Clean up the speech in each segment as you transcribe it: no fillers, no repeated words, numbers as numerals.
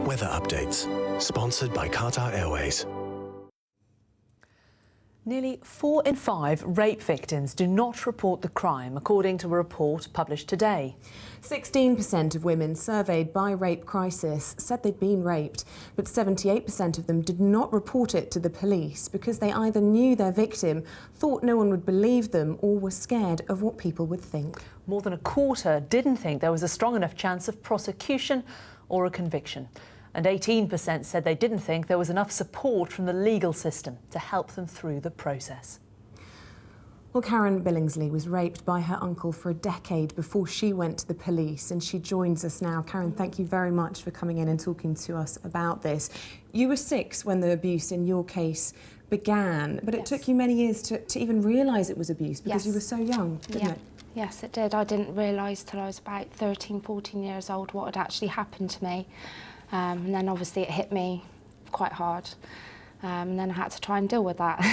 Weather updates, sponsored by Qatar Airways. Nearly 4 in 5 rape victims do not report the crime, according to a report published today. 16% of women surveyed by Rape Crisis said they'd been raped, but 78% of them did not report it to the police because they either knew their victim, thought no one would believe them, or were scared of what people would think. More than a quarter didn't think there was a strong enough chance of prosecution or a conviction. And 18% said they didn't think there was enough support from the legal system to help them through the process. Well, Karen Billingsley was raped by her uncle for a decade before she went to the police, and she joins us now. Karen, thank you very much for coming in and talking to us about this. You were 6 when the abuse in your case began, but it took you many years to even realise it was abuse because you were so young, didn't it? Yes, it did. I didn't realise till I was about 13, 14 years old what had actually happened to me. And then obviously it hit me quite hard, and then I had to try and deal with that.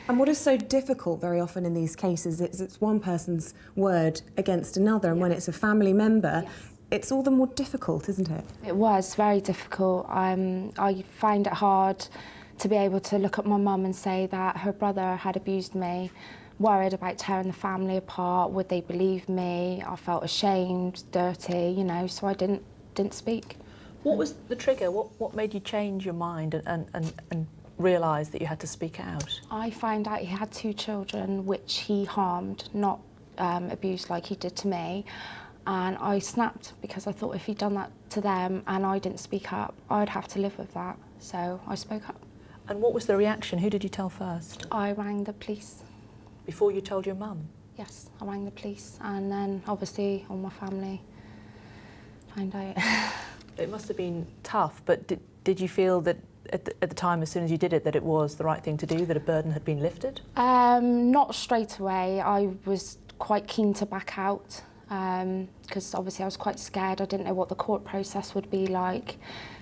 And what is so difficult very often in these cases, it's one person's word against another, and when it's a family member, it's all the more difficult, isn't it? It was very difficult. I find it hard to be able to look at my mum and say that her brother had abused me, worried about tearing the family apart, would they believe me? I felt ashamed, dirty, you know, so I didn't speak. What was the trigger? What made you change your mind and realise that you had to speak out? I found out he had 2 children which he harmed, not abused like he did to me. And I snapped because I thought if he'd done that to them and I didn't speak up, I'd have to live with that. So I spoke up. And what was the reaction? Who did you tell first? I rang the police. Before you told your mum? Yes, I rang the police, and then obviously all my family found out. It must have been tough, but did you feel that at the time, as soon as you did it, that it was the right thing to do, that a burden had been lifted? Not straight away. I was quite keen to back out because obviously I was quite scared. I didn't know what the court process would be like.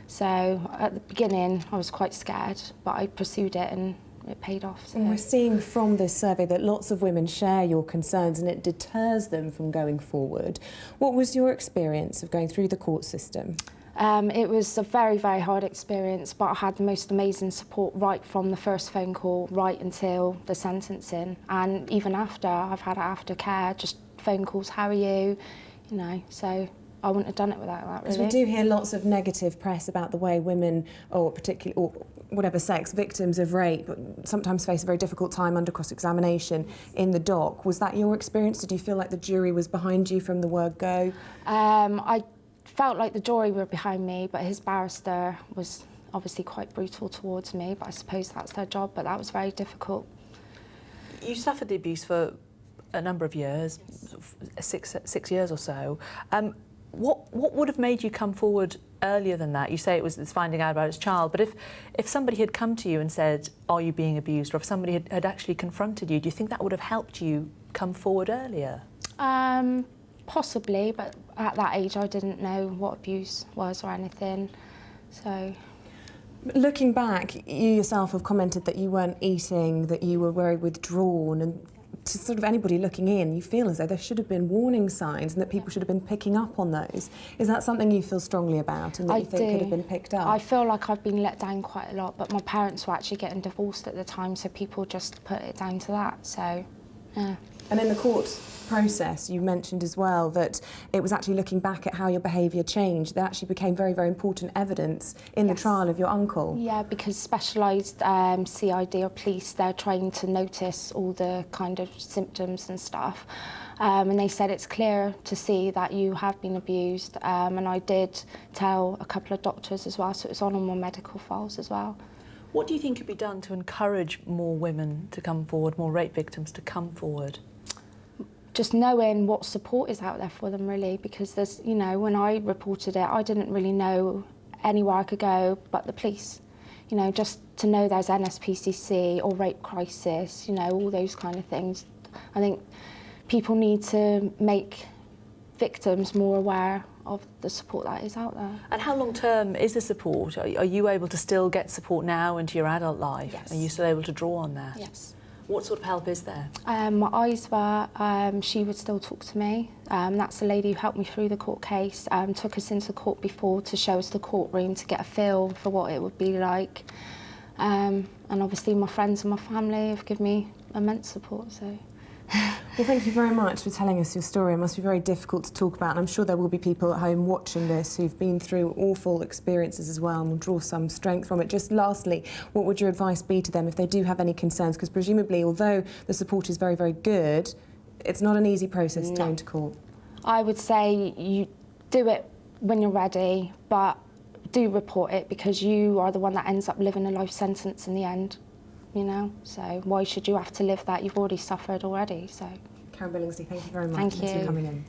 So at the beginning, I was quite scared, but I pursued it and it paid off. So. And we're seeing from this survey that lots of women share your concerns and it deters them from going forward. What was your experience of going through the court system? It was a very, very hard experience, but I had the most amazing support right from the first phone call right until the sentencing. And even after, I've had aftercare, just phone calls, how are you? You know, so I wouldn't have done it without that, really. Because we do hear lots of negative press about the way women, or particularly, or whatever sex, victims of rape sometimes face a very difficult time under cross-examination in the dock. Was that your experience? Did you feel like the jury was behind you from the word go? I felt like the jury were behind me, but his barrister was obviously quite brutal towards me, but I suppose that's their job, but that was very difficult. You suffered the abuse for a number of years, 6 years or so. What would have made you come forward earlier than that? You say it's finding out about his child, but if somebody had come to you and said, are you being abused, or if somebody had actually confronted you, do you think that would have helped you come forward earlier? Possibly, but at that age I didn't know what abuse was or anything, so... Looking back, you yourself have commented that you weren't eating, that you were very withdrawn, and to sort of anybody looking in, you feel as though there should have been warning signs and that people should have been picking up on those. Is that something you feel strongly about and that you think could have been picked up? I feel like I've been let down quite a lot, but my parents were actually getting divorced at the time, so people just put it down to that, so, yeah. And in the court process, you mentioned as well that it was actually looking back at how your behaviour changed that actually became very, very important evidence in the trial of your uncle. Yeah, because specialised CID or police, they're trying to notice all the kind of symptoms and stuff. And they said it's clear to see that you have been abused. And I did tell a couple of doctors as well, so it was on all my medical files as well. What do you think could be done to encourage more women to come forward, more rape victims to come forward? Just knowing what support is out there for them, really, because there's, you know, when I reported it, I didn't really know anywhere I could go but the police. You know, just to know there's NSPCC or Rape Crisis, you know, all those kind of things. I think people need to make victims more aware of the support that is out there. And how long-term is the support? Are you able to still get support now into your adult life? Yes. Are you still able to draw on that? Yes. What sort of help is there? My eyes were, she would still talk to me. That's the lady who helped me through the court case, took us into court before to show us the courtroom to get a feel for what it would be like. And obviously my friends and my family have given me immense support. So. Well, thank you very much for telling us your story. It must be very difficult to talk about, and I'm sure there will be people at home watching this who've been through awful experiences as well and will draw some strength from it. Just lastly, what would your advice be to them if they do have any concerns? Because presumably, although the support is very, very good, it's not an easy process going to court. I would say you do it when you're ready, but do report it, because you are the one that ends up living a life sentence in the end. You know, so why should you have to live that? You've already suffered already, so. Karen Billingsley, thank you very much. Thank Thanks you for coming in.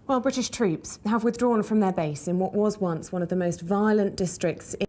Well, British troops have withdrawn from their base in what was once one of the most violent districts in